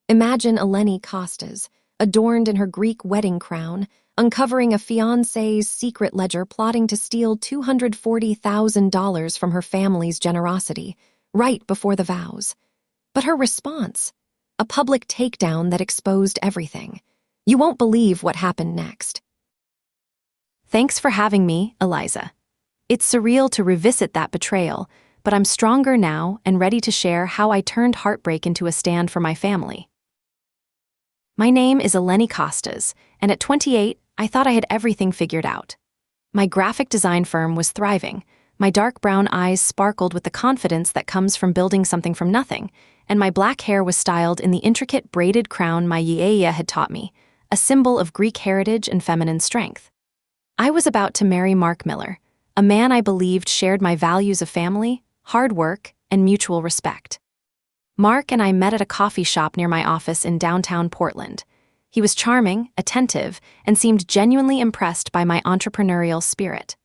Imagine Eleni Kostas, adorned in her Greek wedding crown, uncovering a fiancé's secret ledger plotting to steal $240,000 from her family's generosity, right before the vows. But her response? A public takedown that exposed everything. You won't believe what happened next. Thanks for having me, Eliza. It's surreal to revisit that betrayal, but I'm stronger now and ready to share how I turned heartbreak into a stand for my family. My name is Eleni Kostas, and at 28, I thought I had everything figured out. My graphic design firm was thriving. My dark brown eyes sparkled with the confidence that comes from building something from nothing, and my black hair was styled in the intricate braided crown my yaya had taught me, a symbol of Greek heritage and feminine strength. I was about to marry Mark Miller, a man I believed shared my values of family, hard work, and mutual respect. Mark and I met at a coffee shop near my office in downtown Portland. He was charming, attentive, and seemed genuinely impressed by my entrepreneurial spirit.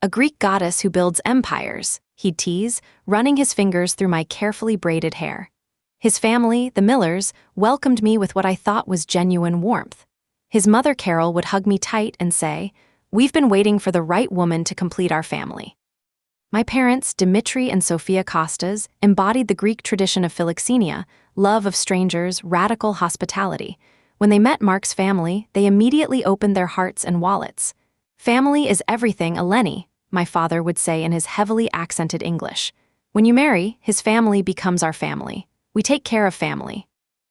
A Greek goddess who builds empires, he'd tease, running his fingers through my carefully braided hair. His family, the Millers, welcomed me with what I thought was genuine warmth. His mother, Carol, would hug me tight and say, "We've been waiting for the right woman to complete our family." My parents, Dimitri and Sophia Kostas, embodied the Greek tradition of philoxenia, love of strangers, radical hospitality. When they met Mark's family, they immediately opened their hearts and wallets. "Family is everything, Eleni," my father would say in his heavily accented English. "When you marry, his family becomes our family. We take care of family."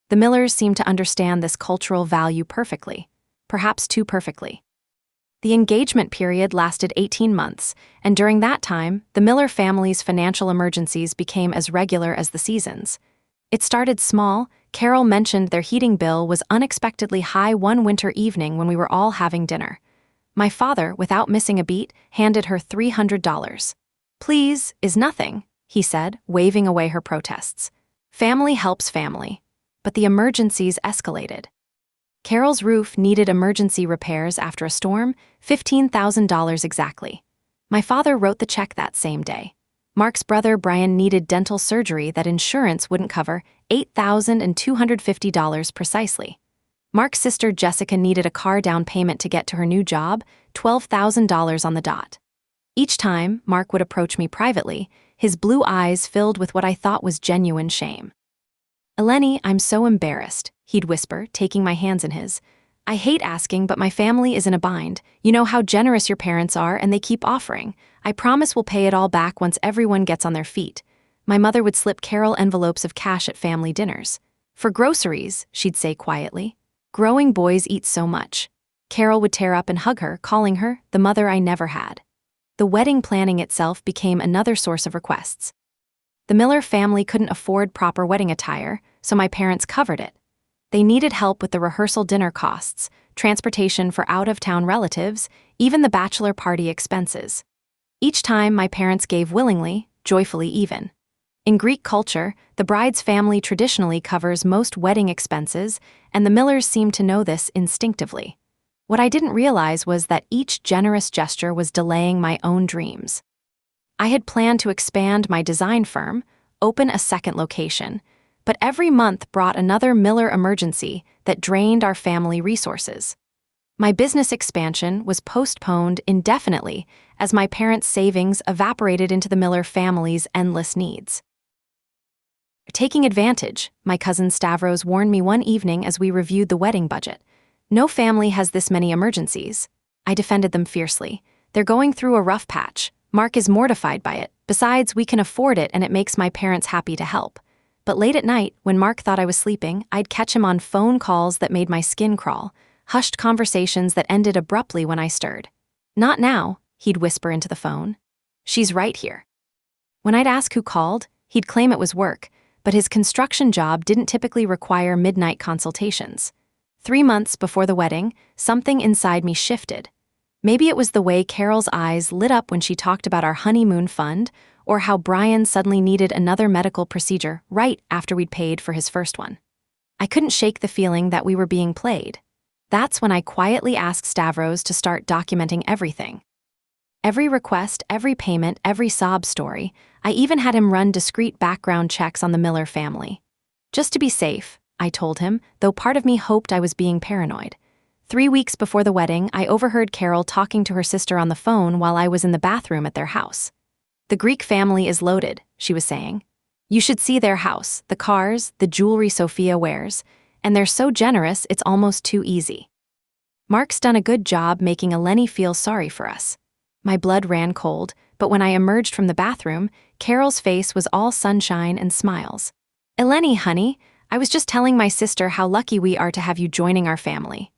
The Millers seemed to understand this cultural value perfectly, perhaps too perfectly. The engagement period lasted 18 months, and during that time, the Miller family's financial emergencies became as regular as the seasons. It started small. Carol mentioned their heating bill was unexpectedly high one winter evening when we were all having dinner. My father, without missing a beat, handed her $300. "Please is nothing," he said, waving away her protests. Family helps family. But the emergencies escalated. Carol's roof needed emergency repairs after a storm, $15,000 exactly. My father wrote the check that same day. Mark's brother Brian needed dental surgery that insurance wouldn't cover, $8,250 precisely. Mark's sister Jessica needed a car down payment to get to her new job, $12,000 on the dot. Each time, Mark would approach me privately, his blue eyes filled with what I thought was genuine shame. "Eleni, I'm so embarrassed," he'd whisper, taking my hands in his. "I hate asking, but my family is in a bind. You know how generous your parents are, and they keep offering. I promise we'll pay it all back once everyone gets on their feet." My mother would slip Carol envelopes of cash at family dinners. "For groceries," she'd say quietly. "Growing boys eat so much." Carol would tear up and hug her, calling her the mother I never had. The wedding planning itself became another source of requests. The Miller family couldn't afford proper wedding attire, so my parents covered it. They needed help with the rehearsal dinner costs, transportation for out-of-town relatives, even the bachelor party expenses. Each time my parents gave willingly, joyfully even. In Greek culture, the bride's family traditionally covers most wedding expenses, and the Millers seemed to know this instinctively. What I didn't realize was that each generous gesture was delaying my own dreams. I had planned to expand my design firm, open a second location, but every month brought another Miller emergency that drained our family resources. My business expansion was postponed indefinitely as my parents' savings evaporated into the Miller family's endless needs. Taking advantage, my cousin Stavros warned me one evening as we reviewed the wedding budget. "No family has this many emergencies." I defended them fiercely. "They're going through a rough patch. Mark is mortified by it. Besides, we can afford it and it makes my parents happy to help." But late at night, when Mark thought I was sleeping, I'd catch him on phone calls that made my skin crawl, hushed conversations that ended abruptly when I stirred. "Not now," he'd whisper into the phone. "She's right here." When I'd ask who called, he'd claim it was work, but his construction job didn't typically require midnight consultations. 3 months before the wedding, something inside me shifted. Maybe it was the way Carol's eyes lit up when she talked about our honeymoon fund, or how Brian suddenly needed another medical procedure right after we'd paid for his first one. I couldn't shake the feeling that we were being played. That's when I quietly asked Stavros to start documenting everything. Every request, every payment, every sob story. I even had him run discreet background checks on the Miller family. Just to be safe, I told him, though part of me hoped I was being paranoid. 3 weeks before the wedding, I overheard Carol talking to her sister on the phone while I was in the bathroom at their house. "The Greek family is loaded," she was saying. "You should see their house, the cars, the jewelry Sophia wears, and they're so generous it's almost too easy. Mark's done a good job making Eleni feel sorry for us." My blood ran cold, but when I emerged from the bathroom, Carol's face was all sunshine and smiles. "Eleni, honey, I was just telling my sister how lucky we are to have you joining our family."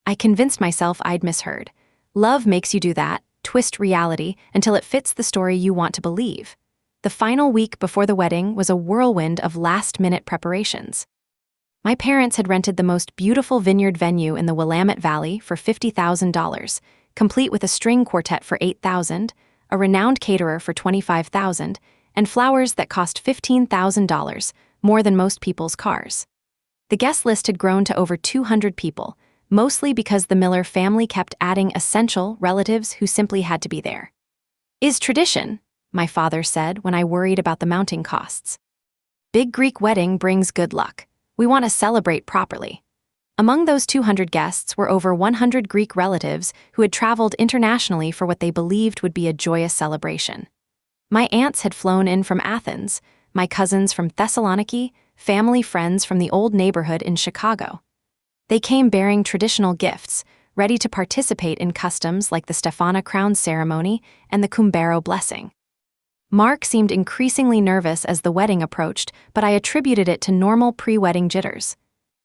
I convinced myself I'd misheard. Love makes you do that, twist reality until it fits the story you want to believe. The final week before the wedding was a whirlwind of last-minute preparations. My parents had rented the most beautiful vineyard venue in the Willamette Valley for $50,000, complete with a string quartet for $8,000, a renowned caterer for $25,000, and flowers that cost $15,000, more than most people's cars. The guest list had grown to over 200 people, mostly because the Miller family kept adding essential relatives who simply had to be there. "Is tradition," my father said when I worried about the mounting costs. "Big Greek wedding brings good luck. We want to celebrate properly." Among those 200 guests were over 100 Greek relatives who had traveled internationally for what they believed would be a joyous celebration. My aunts had flown in from Athens, my cousins from Thessaloniki, family friends from the old neighborhood in Chicago. They came bearing traditional gifts, ready to participate in customs like the Stephana crown ceremony and the Kumbero blessing. Mark seemed increasingly nervous as the wedding approached, but I attributed it to normal pre-wedding jitters.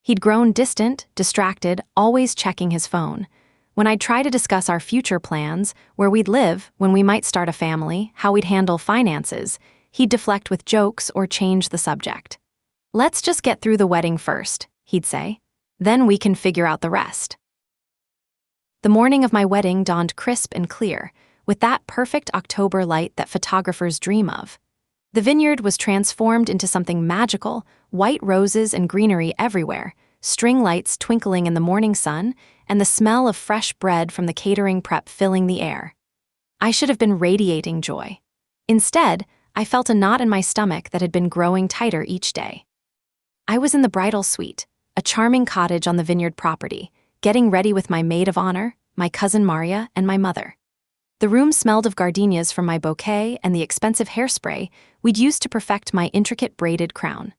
He'd grown distant, distracted, always checking his phone. When I'd try to discuss our future plans, where we'd live, when we might start a family, how we'd handle finances, he'd deflect with jokes or change the subject. "Let's just get through the wedding first," he'd say. "Then we can figure out the rest." The morning of my wedding dawned crisp and clear, with that perfect October light that photographers dream of. The vineyard was transformed into something magical, white roses and greenery everywhere, string lights twinkling in the morning sun, and the smell of fresh bread from the catering prep filling the air. I should have been radiating joy. Instead, I felt a knot in my stomach that had been growing tighter each day. I was in the bridal suite, a charming cottage on the vineyard property, getting ready with my maid of honor, my cousin Maria, and my mother. The room smelled of gardenias from my bouquet and the expensive hairspray we'd used to perfect my intricate braided crown.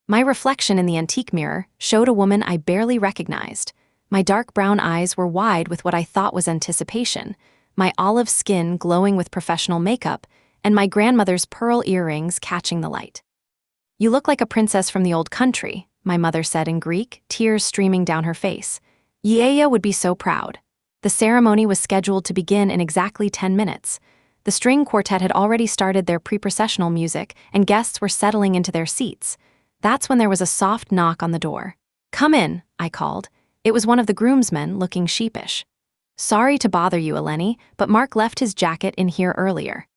My reflection in the antique mirror showed a woman I barely recognized. My dark brown eyes were wide with what I thought was anticipation, my olive skin glowing with professional makeup, and my grandmother's pearl earrings catching the light. "You look like a princess from the old country," my mother said in Greek, tears streaming down her face. "Yaya would be so proud." The ceremony was scheduled to begin in exactly 10 minutes. The string quartet had already started their pre-processional music, and guests were settling into their seats. That's when there was a soft knock on the door. "Come in," I called. It was one of the groomsmen, looking sheepish. "Sorry to bother you, Eleni, but Mark left his jacket in here earlier.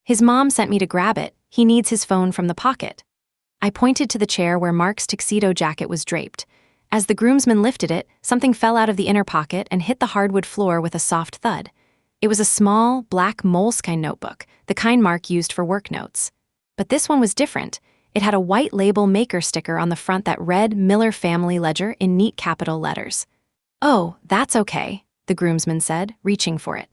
His mom sent me to grab it. He needs his phone from the pocket." I pointed to the chair where Mark's tuxedo jacket was draped. As the groomsman lifted it, something fell out of the inner pocket and hit the hardwood floor with a soft thud. It was a small, black moleskine notebook, the kind Mark used for work notes. But this one was different. It had a white label maker sticker on the front that read Miller Family Ledger in neat capital letters. "Oh, that's okay," the groomsman said, reaching for it.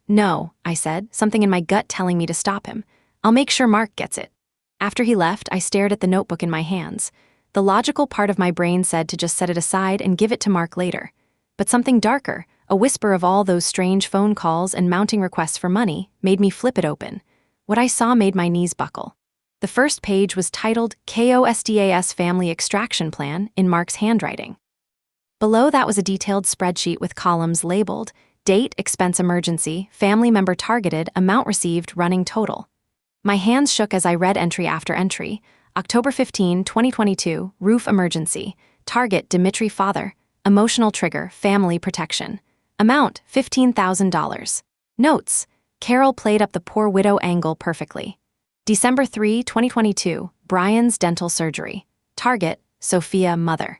"No," I said, something in my gut telling me to stop him. "I'll make sure Mark gets it." After he left, I stared at the notebook in my hands. The logical part of my brain said to just set it aside and give it to Mark later. But something darker, a whisper of all those strange phone calls and mounting requests for money, made me flip it open. What I saw made my knees buckle. The first page was titled KOSDAS Family Extraction Plan in Mark's handwriting. Below that was a detailed spreadsheet with columns labeled Date, Expense Emergency, Family Member Targeted, Amount Received, Running Total. My hands shook as I read entry after entry. October 15, 2022, Roof Emergency. Target, Dimitri Father. Emotional Trigger, Family Protection. Amount, $15,000. Notes, Carol played up the poor widow angle perfectly. December 3, 2022, Brian's Dental Surgery. Target, Sophia Mother.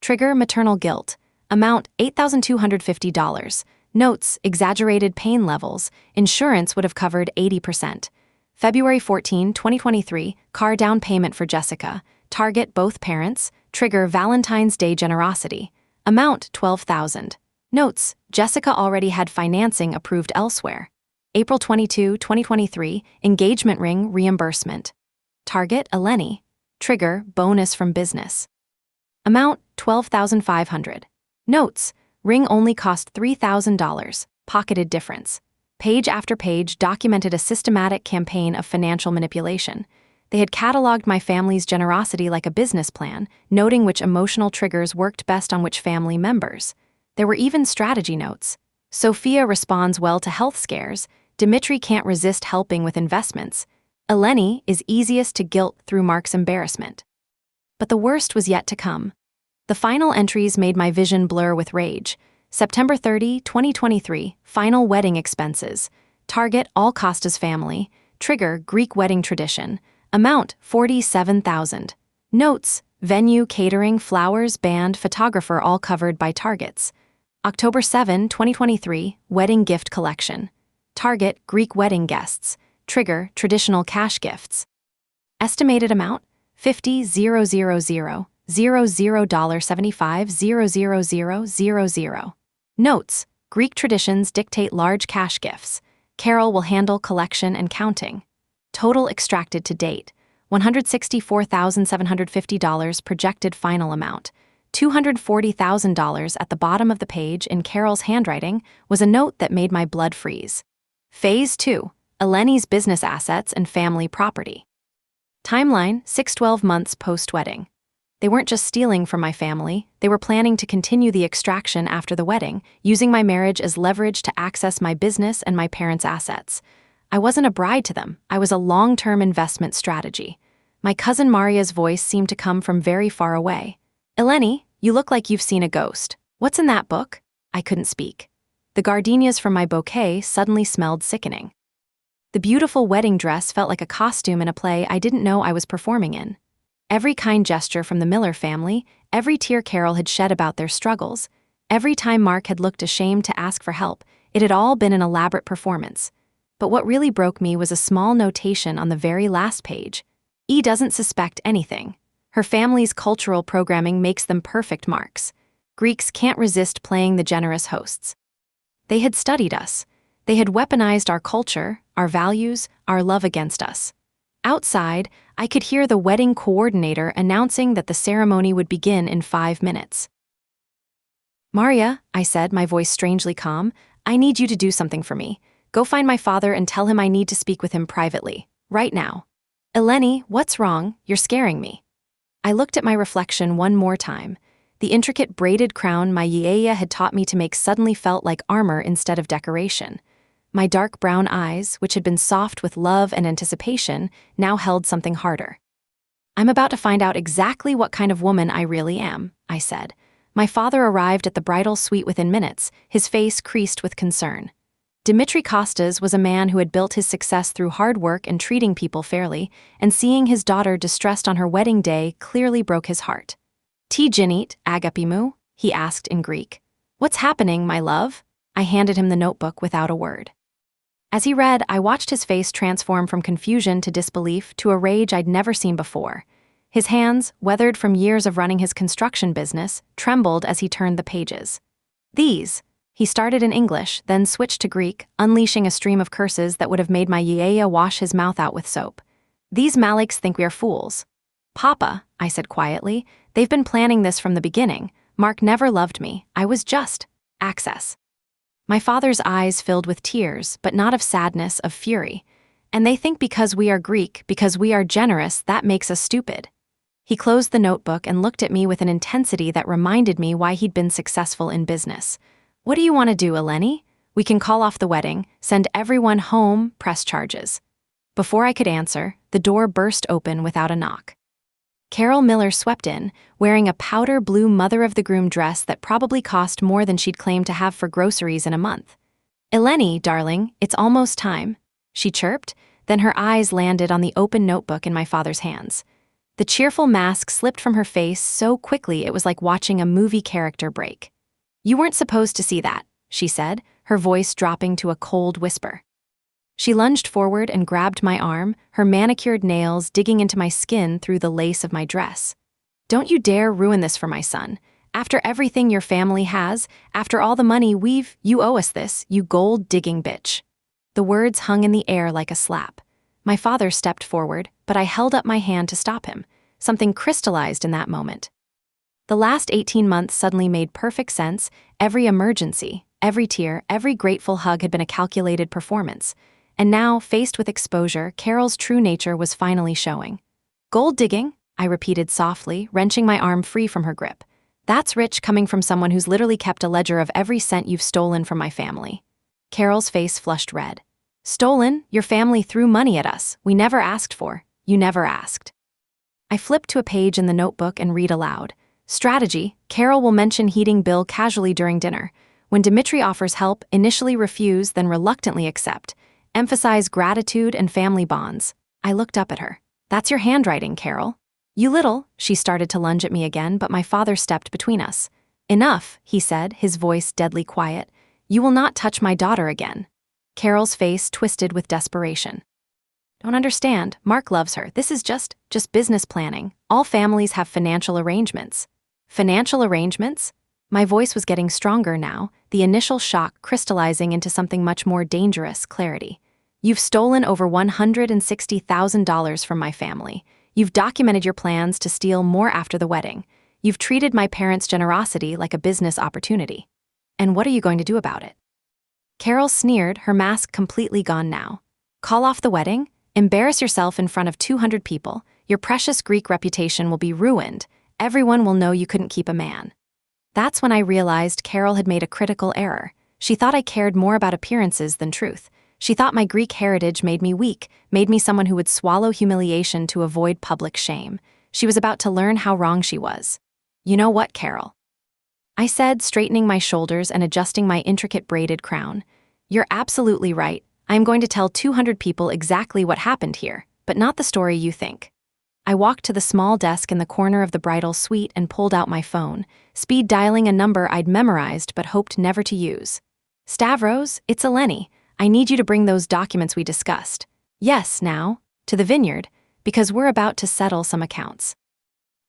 Trigger, Maternal Guilt. Amount, $8,250. Notes, Exaggerated pain levels. Insurance would have covered 80%. February 14, 2023, car down payment for Jessica, Target both parents. Trigger Valentine's Day generosity. Amount $12,000. Notes: Jessica already had financing approved elsewhere. April 22, 2023, engagement ring reimbursement. Target Eleni. Trigger bonus from business. Amount $12,500. Notes: ring only cost $3,000. Pocketed difference. Page after page documented a systematic campaign of financial manipulation. They had cataloged my family's generosity like a business plan, noting which emotional triggers worked best on which family members. There were even strategy notes. Sophia responds well to health scares. Dimitri can't resist helping with investments. Eleni is easiest to guilt through Mark's embarrassment. But the worst was yet to come. The final entries made my vision blur with rage. September 30, 2023, final wedding expenses. Target all Kostas family. Trigger Greek wedding tradition. Amount $47,000. Notes: venue, catering, flowers, band, photographer all covered by Targets. October 7, 2023, wedding gift collection. Target Greek wedding guests. Trigger traditional cash gifts. Estimated amount $50,000, $75,000. Notes: Greek traditions dictate large cash gifts. Carol will handle collection and counting. Total extracted to date: $164,750 projected final amount. $240,000 at the bottom of the page in Carol's handwriting was a note that made my blood freeze. Phase 2: Eleni's business assets and family property. Timeline: 6-12 months post-wedding. They weren't just stealing from my family, they were planning to continue the extraction after the wedding, using my marriage as leverage to access my business and my parents' assets. I wasn't a bride to them, I was a long-term investment strategy. My cousin Maria's voice seemed to come from very far away. "Eleni, you look like you've seen a ghost. What's in that book?" I couldn't speak. The gardenias from my bouquet suddenly smelled sickening. The beautiful wedding dress felt like a costume in a play I didn't know I was performing in. Every kind gesture from the Miller family, every tear Carol had shed about their struggles, every time Mark had looked ashamed to ask for help, it had all been an elaborate performance. But what really broke me was a small notation on the very last page. E doesn't suspect anything. Her family's cultural programming makes them perfect marks. Greeks can't resist playing the generous hosts. They had studied us. They had weaponized our culture, our values, our love against us. Outside, I could hear the wedding coordinator announcing that the ceremony would begin in 5 minutes. "Maria," I said, my voice strangely calm, "I need you to do something for me. Go find my father and tell him I need to speak with him privately, right now." "Eleni, what's wrong? You're scaring me." I looked at my reflection one more time. The intricate braided crown my Yaya had taught me to make suddenly felt like armor instead of decoration. My dark brown eyes, which had been soft with love and anticipation, now held something harder. "I'm about to find out exactly what kind of woman I really am," I said. My father arrived at the bridal suite within minutes, his face creased with concern. Dimitri Kostas was a man who had built his success through hard work and treating people fairly, and seeing his daughter distressed on her wedding day clearly broke his heart. "Ti ginit, agapimu?" he asked in Greek. "What's happening, my love?" I handed him the notebook without a word. As he read, I watched his face transform from confusion to disbelief to a rage I'd never seen before. His hands, weathered from years of running his construction business, trembled as he turned the pages. "These," he started in English, then switched to Greek, unleashing a stream of curses that would have made my Yaya wash his mouth out with soap. "These Maliks think we are fools." "Papa," I said quietly, "they've been planning this from the beginning. Mark never loved me. I was just access." My father's eyes filled with tears, but not of sadness, of fury. "And they think because we are Greek, because we are generous, that makes us stupid." He closed the notebook and looked at me with an intensity that reminded me why he'd been successful in business. "What do you want to do, Eleni? We can call off the wedding, send everyone home, press charges." Before I could answer, the door burst open without a knock. Carol Miller swept in, wearing a powder blue mother-of-the-groom dress that probably cost more than she'd claimed to have for groceries in a month. "Eleni, darling, it's almost time," she chirped, then her eyes landed on the open notebook in my father's hands. The cheerful mask slipped from her face so quickly it was like watching a movie character break. "You weren't supposed to see that," she said, her voice dropping to a cold whisper. She lunged forward and grabbed my arm, her manicured nails digging into my skin through the lace of my dress. "Don't you dare ruin this for my son. After everything your family has, after all the money you owe us this, you gold-digging bitch." The words hung in the air like a slap. My father stepped forward, but I held up my hand to stop him. Something crystallized in that moment. The last 18 months suddenly made perfect sense. Every emergency, every tear, every grateful hug had been a calculated performance. And now, faced with exposure, Carol's true nature was finally showing. "Gold digging?" I repeated softly, wrenching my arm free from her grip. "That's rich coming from someone who's literally kept a ledger of every cent you've stolen from my family." Carol's face flushed red. "Stolen? Your family threw money at us. We never asked for. You never asked." I flipped to a page in the notebook and read aloud. "Strategy: Carol will mention heating bill casually during dinner. When Dimitri offers help, initially refuse, then reluctantly accept. Emphasize gratitude and family bonds." I looked up at her. "That's your handwriting, Carol." "You little," she started to lunge at me again, but my father stepped between us. "Enough," he said, his voice deadly quiet. "You will not touch my daughter again." Carol's face twisted with desperation. "Don't understand. Mark loves her. This is just business planning. All families have financial arrangements." "Financial arrangements?" My voice was getting stronger now, the initial shock crystallizing into something much more dangerous: clarity. "You've stolen over $160,000 from my family. You've documented your plans to steal more after the wedding. You've treated my parents' generosity like a business opportunity. And what are you going to do about it?" Carol sneered, her mask completely gone now. "Call off the wedding? Embarrass yourself in front of 200 people. Your precious Greek reputation will be ruined. Everyone will know you couldn't keep a man." That's when I realized Carol had made a critical error. She thought I cared more about appearances than truth. She thought my Greek heritage made me weak, made me someone who would swallow humiliation to avoid public shame. She was about to learn how wrong she was. "You know what, Carol?" I said, straightening my shoulders and adjusting my intricate braided crown. "You're absolutely right. I am going to tell 200 people exactly what happened here, but not the story you think." I walked to the small desk in the corner of the bridal suite and pulled out my phone, speed dialing a number I'd memorized but hoped never to use. "Stavros, it's Eleni. I need you to bring those documents we discussed." "Yes, now. To the vineyard, because we're about to settle some accounts."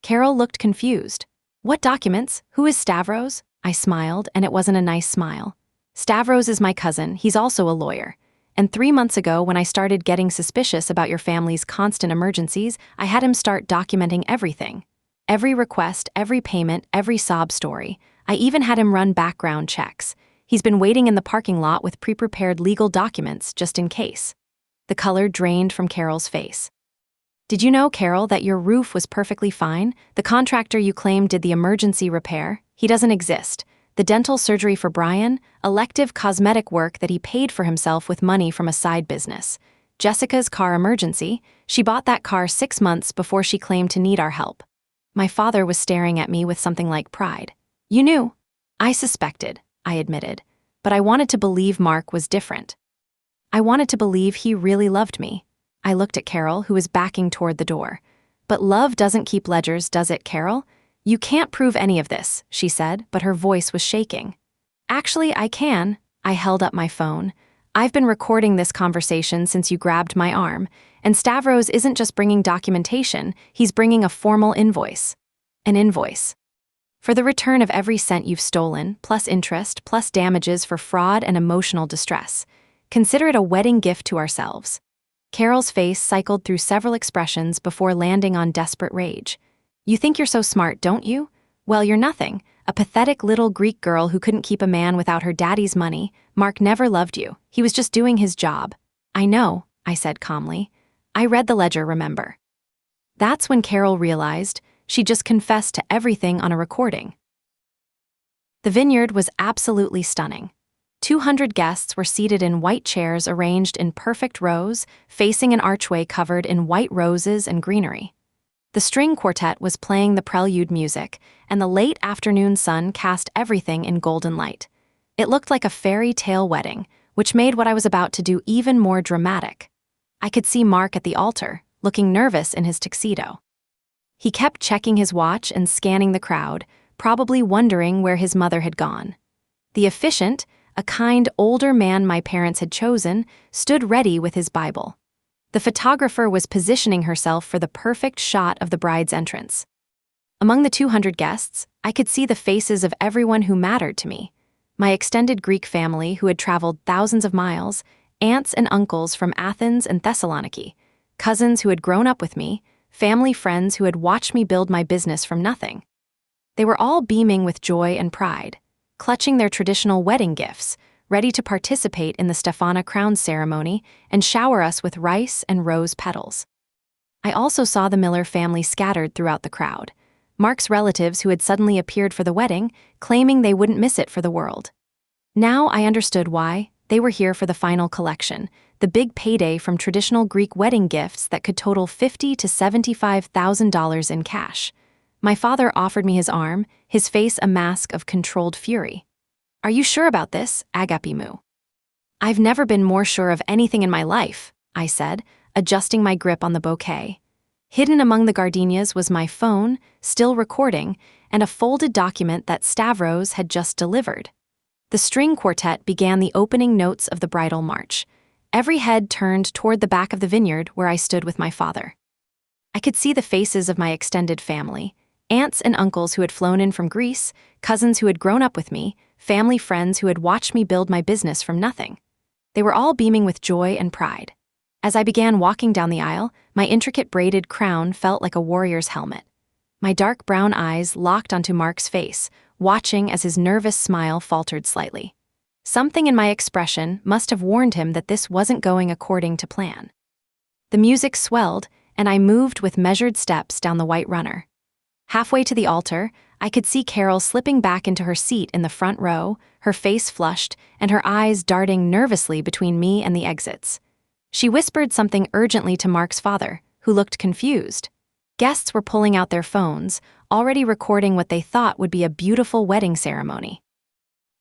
Carol looked confused. "What documents? Who is Stavros?" I smiled, and it wasn't a nice smile. "Stavros is my cousin. He's also a lawyer. And 3 months ago, when I started getting suspicious about your family's constant emergencies, I had him start documenting everything. Every request, every payment, every sob story. I even had him run background checks. He's been waiting in the parking lot with pre-prepared legal documents just in case." The color drained from Carol's face. "Did you know, Carol, that your roof was perfectly fine? The contractor you claimed did the emergency repair. He doesn't exist. The dental surgery for Brian, elective cosmetic work that he paid for himself with money from a side business. Jessica's car emergency, she bought that car 6 months before she claimed to need our help." My father was staring at me with something like pride. "You knew?" "I suspected," I admitted, "but I wanted to believe Mark was different. I wanted to believe he really loved me." I looked at Carol, who was backing toward the door. "But love doesn't keep ledgers, does it, Carol? You can't prove any of this," she said, but her voice was shaking. "Actually, I can." I held up my phone. "I've been recording this conversation since you grabbed my arm, and Stavros isn't just bringing documentation, he's bringing a formal invoice. An invoice. For the return of every cent you've stolen, plus interest, plus damages for fraud and emotional distress. Consider it a wedding gift to ourselves." Carol's face cycled through several expressions before landing on desperate rage. "You think you're so smart, don't you? Well, you're nothing. A pathetic little Greek girl who couldn't keep a man without her daddy's money. Mark never loved you. He was just doing his job." "I know," I said calmly. "I read the ledger, remember." That's when Carol realized she just confessed to everything on a recording. The vineyard was absolutely stunning. 200 guests were seated in white chairs arranged in perfect rows, facing an archway covered in white roses and greenery. The string quartet was playing the prelude music, and the late afternoon sun cast everything in golden light. It looked like a fairy tale wedding, which made what I was about to do even more dramatic. I could see Mark at the altar, looking nervous in his tuxedo. He kept checking his watch and scanning the crowd, probably wondering where his mother had gone. The officiant, a kind older man my parents had chosen, stood ready with his Bible. The photographer was positioning herself for the perfect shot of the bride's entrance. Among the 200 guests, I could see the faces of everyone who mattered to me. My extended Greek family who had traveled thousands of miles, aunts and uncles from Athens and Thessaloniki, cousins who had grown up with me, family friends who had watched me build my business from nothing. They were all beaming with joy and pride, clutching their traditional wedding gifts, ready to participate in the Stefana crown ceremony and shower us with rice and rose petals. I also saw the Miller family scattered throughout the crowd, Mark's relatives who had suddenly appeared for the wedding, claiming they wouldn't miss it for the world. Now I understood why. They were here for the final collection, the big payday from traditional Greek wedding gifts that could total $50,000 to $75,000 in cash. My father offered me his arm, his face a mask of controlled fury. "Are you sure about this, Agapimou?" "I've never been more sure of anything in my life," I said, adjusting my grip on the bouquet. Hidden among the gardenias was my phone, still recording, and a folded document that Stavros had just delivered. The string quartet began the opening notes of the bridal march. Every head turned toward the back of the vineyard where I stood with my father. I could see the faces of my extended family, aunts and uncles who had flown in from Greece, cousins who had grown up with me, family friends who had watched me build my business from nothing. They were all beaming with joy and pride. As I began walking down the aisle, my intricate braided crown felt like a warrior's helmet. My dark brown eyes locked onto Mark's face, watching as his nervous smile faltered slightly. Something in my expression must have warned him that this wasn't going according to plan. The music swelled, and I moved with measured steps down the white runner. Halfway to the altar, I could see Carol slipping back into her seat in the front row, her face flushed and her eyes darting nervously between me and the exits. She whispered something urgently to Mark's father, who looked confused. Guests were pulling out their phones, already recording what they thought would be a beautiful wedding ceremony.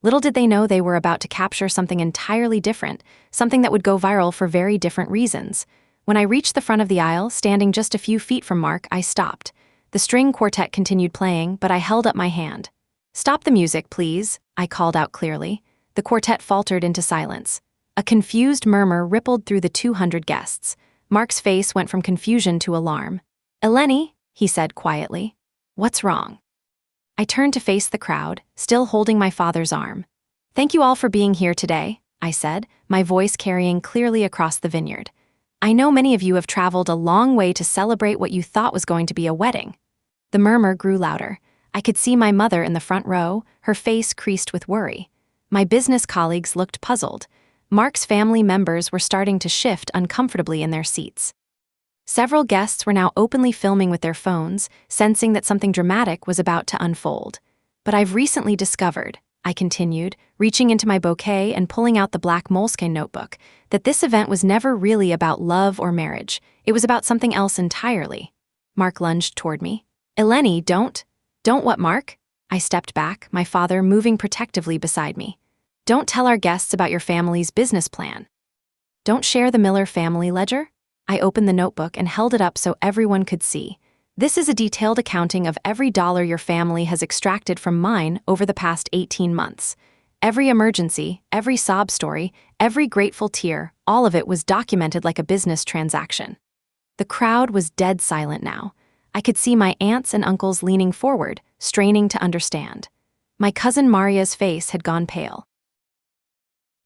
Little did they know they were about to capture something entirely different, something that would go viral for very different reasons. When I reached the front of the aisle, standing just a few feet from Mark, I stopped. The string quartet continued playing, but I held up my hand. "Stop the music, please," I called out clearly. The quartet faltered into silence. A confused murmur rippled through the 200 guests. Mark's face went from confusion to alarm. "Eleni," he said quietly. "What's wrong?" I turned to face the crowd, still holding my father's arm. "Thank you all for being here today," I said, my voice carrying clearly across the vineyard. "I know many of you have traveled a long way to celebrate what you thought was going to be a wedding." The murmur grew louder. I could see my mother in the front row, her face creased with worry. My business colleagues looked puzzled. Mark's family members were starting to shift uncomfortably in their seats. Several guests were now openly filming with their phones, sensing that something dramatic was about to unfold. "But I've recently discovered," I continued, reaching into my bouquet and pulling out the black moleskin notebook, "that this event was never really about love or marriage. It was about something else entirely." Mark lunged toward me. "Eleni, don't what, Mark?" I stepped back, my father moving protectively beside me. "Don't tell our guests about your family's business plan. Don't share the Miller family ledger?" I opened the notebook and held it up so everyone could see. "This is a detailed accounting of every dollar your family has extracted from mine over the past 18 months. Every emergency, every sob story, every grateful tear, all of it was documented like a business transaction." The crowd was dead silent now. I could see my aunts and uncles leaning forward, straining to understand. My cousin Maria's face had gone pale.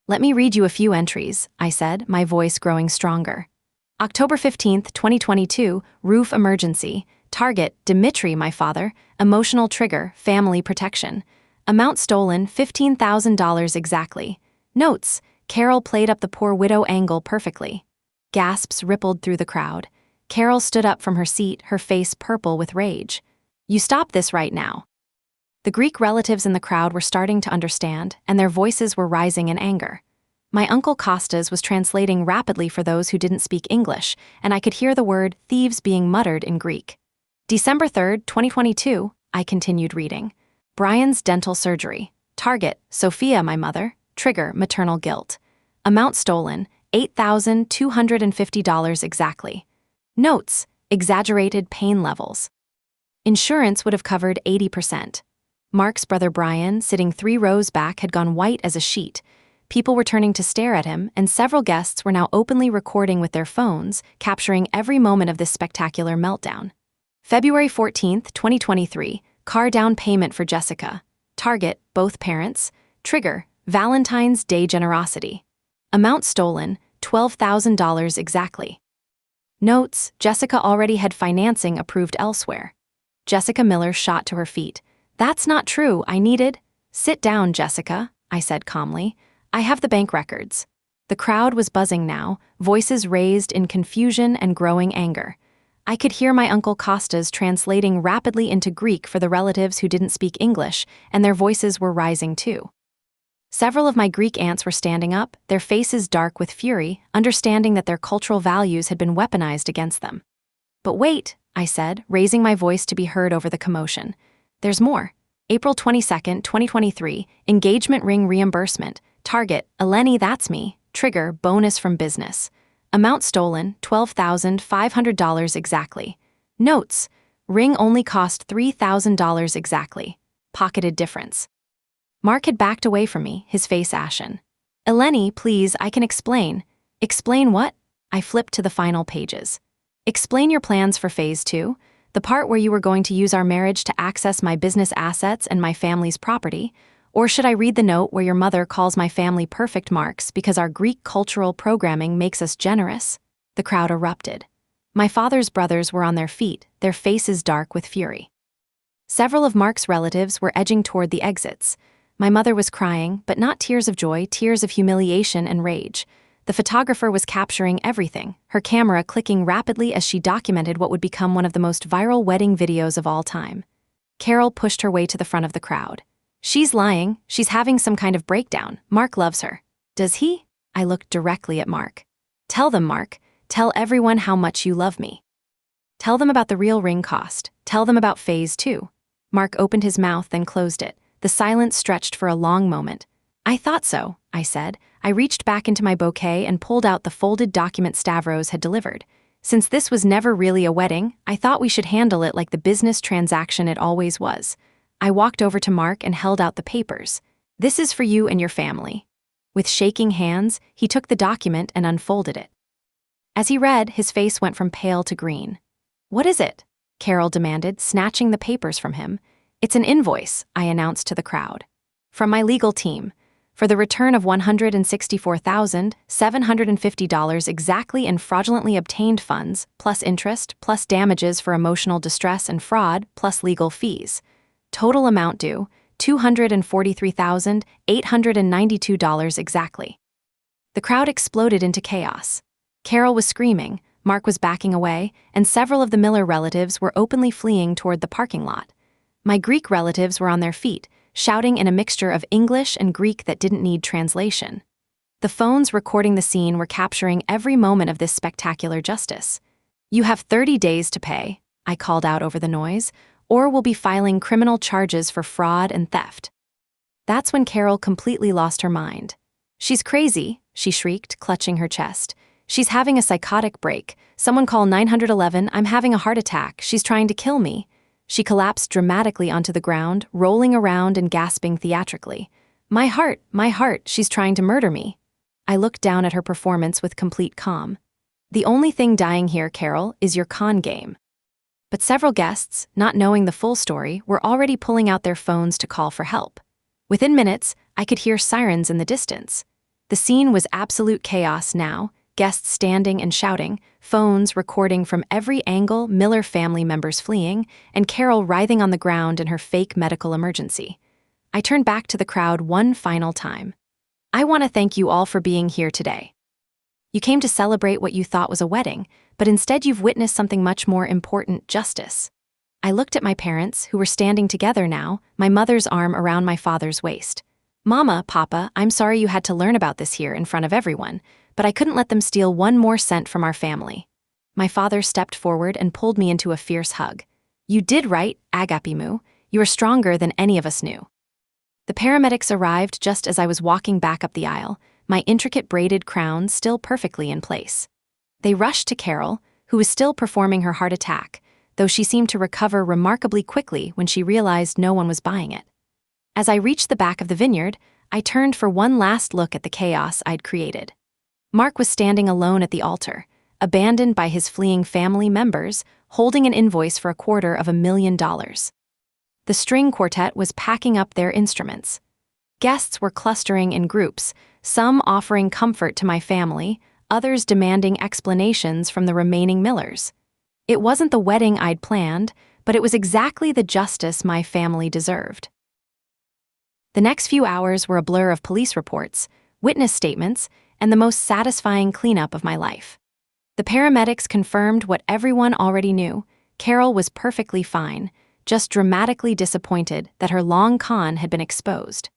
"Let me read you a few entries," I said, my voice growing stronger. October 15th, 2022, roof emergency. Target, Dimitri, my father. Emotional trigger, family protection. Amount stolen, $15,000 exactly. Notes, Carol played up the poor widow angle perfectly. Gasps rippled through the crowd. Carol stood up from her seat, her face purple with rage. "You stop this right now." The Greek relatives in the crowd were starting to understand, and their voices were rising in anger. My uncle Kostas was translating rapidly for those who didn't speak English, and I could hear the word thieves being muttered in Greek. December 3rd, 2022, I continued reading. Brian's dental surgery. Target, Sophia, my mother. Trigger, maternal guilt. Amount stolen, $8,250 exactly. Notes, exaggerated pain levels. Insurance would have covered 80%. Mark's brother Brian, sitting 3 rows back, had gone white as a sheet. People were turning to stare at him, and several guests were now openly recording with their phones, capturing every moment of this spectacular meltdown. February 14th, 2023, car down payment for Jessica. Target, both parents. Trigger, Valentine's Day generosity. Amount stolen, $12,000 exactly. Notes, Jessica already had financing approved elsewhere. Jessica Miller shot to her feet. That's not true, I needed. Sit down, Jessica, I said calmly. I have the bank records. The crowd was buzzing now, voices raised in confusion and growing anger. I could hear my Uncle Kostas translating rapidly into Greek for the relatives who didn't speak English, and their voices were rising too. Several of my Greek aunts were standing up, their faces dark with fury, understanding that their cultural values had been weaponized against them. But wait, I said, raising my voice to be heard over the commotion. There's more. April 22nd, 2023, engagement ring reimbursement. Target, Eleni, that's me. Trigger, bonus from business. Amount stolen, $12,500 exactly. Notes, ring only cost $3,000 exactly. Pocketed difference. Mark had backed away from me, his face ashen. Eleni, please, I can explain. Explain what? I flipped to the final pages. Explain your plans for phase 2, the part where you were going to use our marriage to access my business assets and my family's property. Or should I read the note where your mother calls my family perfect marks because our Greek cultural programming makes us generous? The crowd erupted. My father's brothers were on their feet, their faces dark with fury. Several of Mark's relatives were edging toward the exits. My mother was crying, but not tears of joy, tears of humiliation and rage. The photographer was capturing everything, her camera clicking rapidly as she documented what would become one of the most viral wedding videos of all time. Carol pushed her way to the front of the crowd. She's lying, she's having some kind of breakdown. Mark loves her. Does he? I looked directly at Mark. Tell them, Mark. Tell everyone how much you love me. Tell them about the real ring cost. Tell them about phase 2. Mark opened his mouth, then closed it. The silence stretched for a long moment. I thought so, I said. I reached back into my bouquet and pulled out the folded document Stavros had delivered. Since this was never really a wedding, I thought we should handle it like the business transaction it always was. I walked over to Mark and held out the papers. This is for you and your family. With shaking hands, he took the document and unfolded it. As he read, his face went from pale to green. What is it? Carol demanded, snatching the papers from him. It's an invoice, I announced to the crowd. From my legal team, for the return of $164,750 exactly in fraudulently obtained funds, plus interest, plus damages for emotional distress and fraud, plus legal fees. Total amount due, $243,892 exactly. The crowd exploded into chaos. Carol was screaming, Mark was backing away, and several of the Miller relatives were openly fleeing toward the parking lot. My Greek relatives were on their feet, shouting in a mixture of English and Greek that didn't need translation. The phones recording the scene were capturing every moment of this spectacular justice. You have 30 days to pay, I called out over the noise, or we'll be filing criminal charges for fraud and theft. That's when Carol completely lost her mind. She's crazy, she shrieked, clutching her chest. She's having a psychotic break. Someone call 911, I'm having a heart attack. She's trying to kill me. She collapsed dramatically onto the ground, rolling around and gasping theatrically. My heart, she's trying to murder me. I looked down at her performance with complete calm. The only thing dying here, Carol, is your con game. But several guests, not knowing the full story, were already pulling out their phones to call for help. Within minutes, I could hear sirens in the distance. The scene was absolute chaos now, guests standing and shouting, phones recording from every angle, Miller family members fleeing, and Carol writhing on the ground in her fake medical emergency. I turned back to the crowd one final time. I want to thank you all for being here today. You came to celebrate what you thought was a wedding, but instead you've witnessed something much more important, justice. I looked at my parents, who were standing together now, my mother's arm around my father's waist. Mama, Papa, I'm sorry you had to learn about this here in front of everyone, but I couldn't let them steal one more cent from our family. My father stepped forward and pulled me into a fierce hug. You did right, Agapimu. You are stronger than any of us knew. The paramedics arrived just as I was walking back up the aisle, my intricate braided crown still perfectly in place. They rushed to Carol, who was still performing her heart attack, though she seemed to recover remarkably quickly when she realized no one was buying it. As I reached the back of the vineyard, I turned for one last look at the chaos I'd created. Mark was standing alone at the altar, abandoned by his fleeing family members, holding an invoice for $250,000. The string quartet was packing up their instruments. Guests were clustering in groups, some offering comfort to my family, others demanding explanations from the remaining Millers. It wasn't the wedding I'd planned, but it was exactly the justice my family deserved. The next few hours were a blur of police reports, witness statements, and the most satisfying cleanup of my life. The paramedics confirmed what everyone already knew: Carol was perfectly fine, just dramatically disappointed that her long con had been exposed.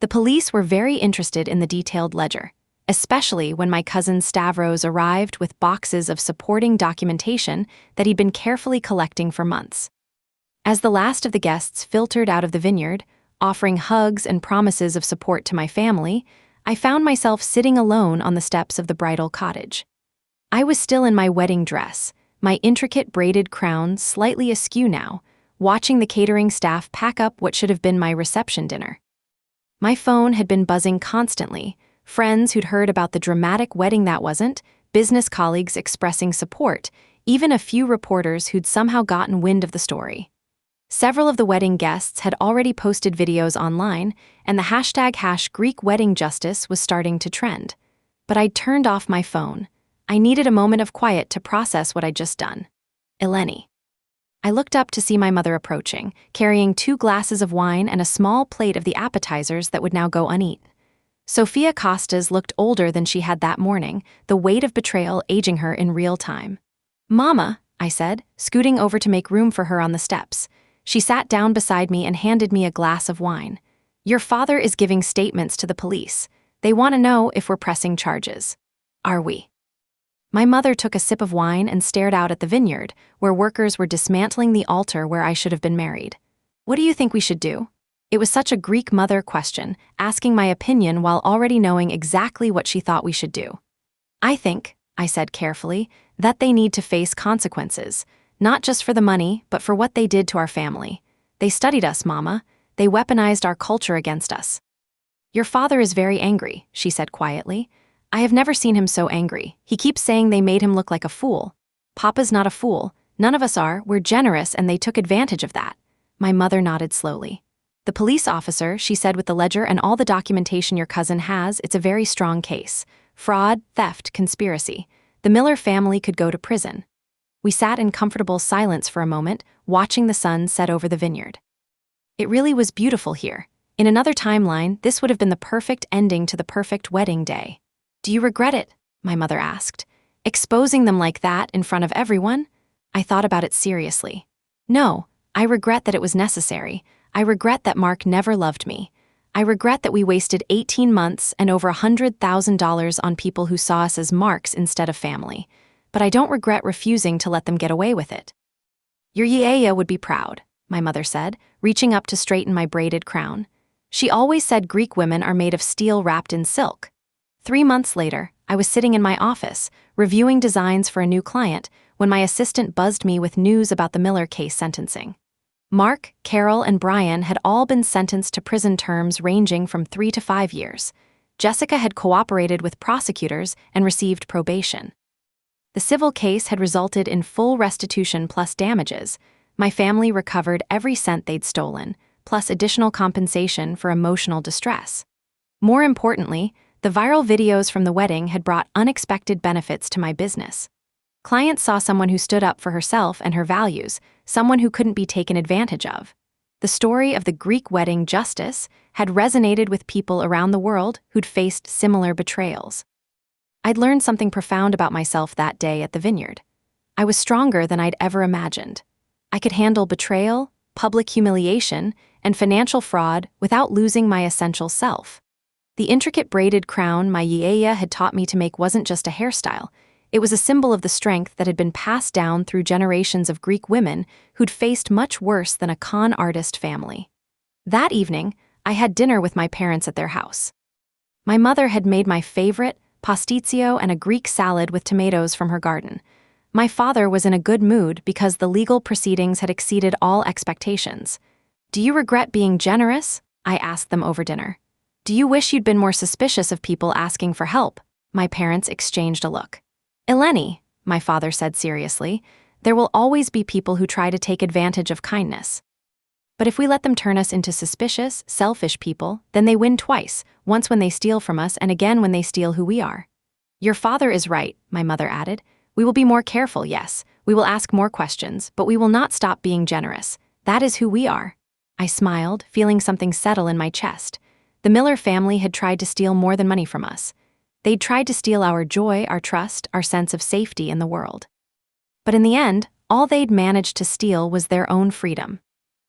The police were very interested in the detailed ledger, especially when my cousin Stavros arrived with boxes of supporting documentation that he'd been carefully collecting for months. As the last of the guests filtered out of the vineyard, offering hugs and promises of support to my family, I found myself sitting alone on the steps of the bridal cottage. I was still in my wedding dress, my intricate braided crown slightly askew now, watching the catering staff pack up what should have been my reception dinner. My phone had been buzzing constantly, friends who'd heard about the dramatic wedding that wasn't, business colleagues expressing support, even a few reporters who'd somehow gotten wind of the story. Several of the wedding guests had already posted videos online, and the #GreekWeddingJustice was starting to trend. But I'd turned off my phone. I needed a moment of quiet to process what I'd just done. Eleni. I looked up to see my mother approaching, carrying 2 glasses of wine and a small plate of the appetizers that would now go uneaten. Eleni Kostas looked older than she had that morning, the weight of betrayal aging her in real time. "Mama," I said, scooting over to make room for her on the steps. She sat down beside me and handed me a glass of wine. "Your father is giving statements to the police. They want to know if we're pressing charges. Are we?" My mother took a sip of wine and stared out at the vineyard, where workers were dismantling the altar where I should have been married. "What do you think we should do?" It was such a Greek mother question, asking my opinion while already knowing exactly what she thought we should do. "I think," I said carefully, "that they need to face consequences, not just for the money, but for what they did to our family. They studied us, Mama. They weaponized our culture against us." "Your father is very angry," she said quietly. "I have never seen him so angry. He keeps saying they made him look like a fool. Papa's not a fool. None of us are. We're generous, and they took advantage of that." My mother nodded slowly. "The police officer," she said, "with the ledger and all the documentation your cousin has, it's a very strong case. Fraud, theft, conspiracy. The Miller family could go to prison." We sat in comfortable silence for a moment, watching the sun set over the vineyard. It really was beautiful here. In another timeline, this would have been the perfect ending to the perfect wedding day. "Do you regret it?" my mother asked. "Exposing them like that in front of everyone?" I thought about it seriously. "No, I regret that it was necessary. I regret that Mark never loved me. I regret that we wasted 18 months and over $100,000 on people who saw us as marks instead of family. But I don't regret refusing to let them get away with it." "Your Yaya would be proud," my mother said, reaching up to straighten my braided crown. "She always said Greek women are made of steel wrapped in silk." 3 months later, I was sitting in my office, reviewing designs for a new client, when my assistant buzzed me with news about the Miller case sentencing. Mark, Carol, and Brian had all been sentenced to prison terms ranging from 3 to 5 years. Jessica had cooperated with prosecutors and received probation. The civil case had resulted in full restitution plus damages. My family recovered every cent they'd stolen, plus additional compensation for emotional distress. More importantly, the viral videos from the wedding had brought unexpected benefits to my business. Clients saw someone who stood up for herself and her values, someone who couldn't be taken advantage of. The story of the Greek wedding justice had resonated with people around the world who'd faced similar betrayals. I'd learned something profound about myself that day at the vineyard. I was stronger than I'd ever imagined. I could handle betrayal, public humiliation, and financial fraud without losing my essential self. The intricate braided crown my Yaya had taught me to make wasn't just a hairstyle. It was a symbol of the strength that had been passed down through generations of Greek women who'd faced much worse than a con artist family. That evening, I had dinner with my parents at their house. My mother had made my favorite, pastitsio and a Greek salad with tomatoes from her garden. My father was in a good mood because the legal proceedings had exceeded all expectations. "Do you regret being generous?" I asked them over dinner. Do you wish you'd been more suspicious of people asking for help? My parents exchanged a look. Eleni, my father said seriously, there will always be people who try to take advantage of kindness. But if we let them turn us into suspicious, selfish people, then they win twice, once when they steal from us and again when they steal who we are. Your father is right, my mother added. We will be more careful, yes. We will ask more questions, but we will not stop being generous. That is who we are. I smiled, feeling something settle in my chest. The Miller family had tried to steal more than money from us. They'd tried to steal our joy, our trust, our sense of safety in the world. But in the end, all they'd managed to steal was their own freedom.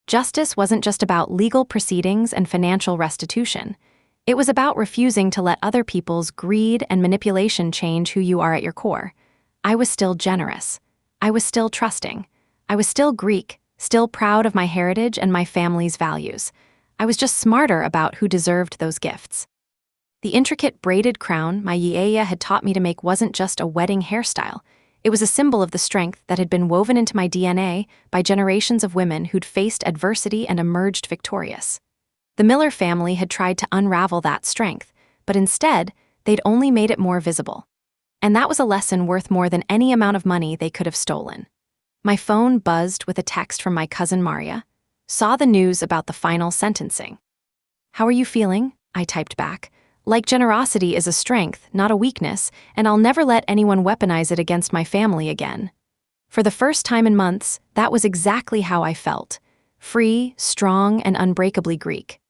Justice wasn't just about legal proceedings and financial restitution. It was about refusing to let other people's greed and manipulation change who you are at your core. I was still generous. I was still trusting. I was still Greek, still proud of my heritage and my family's values. I was just smarter about who deserved those gifts. The intricate braided crown my yaya had taught me to make wasn't just a wedding hairstyle. It was a symbol of the strength that had been woven into my DNA by generations of women who'd faced adversity and emerged victorious. The Miller family had tried to unravel that strength, but instead, they'd only made it more visible. And that was a lesson worth more than any amount of money they could have stolen. My phone buzzed with a text from my cousin Maria. Saw the news about the final sentencing. How are you feeling? I typed back. Like generosity is a strength, not a weakness, and I'll never let anyone weaponize it against my family again. For the first time in months, that was exactly how I felt. Free, strong, and unbreakably Greek.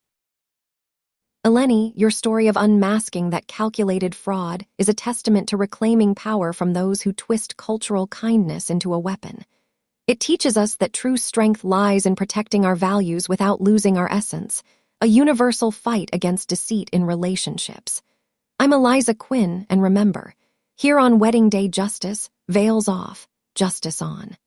Eleni, your story of unmasking that calculated fraud is a testament to reclaiming power from those who twist cultural kindness into a weapon. It teaches us that true strength lies in protecting our values without losing our essence, a universal fight against deceit in relationships. I'm Eliza Quinn, and remember, here on Wedding Day Justice, veils off, justice on.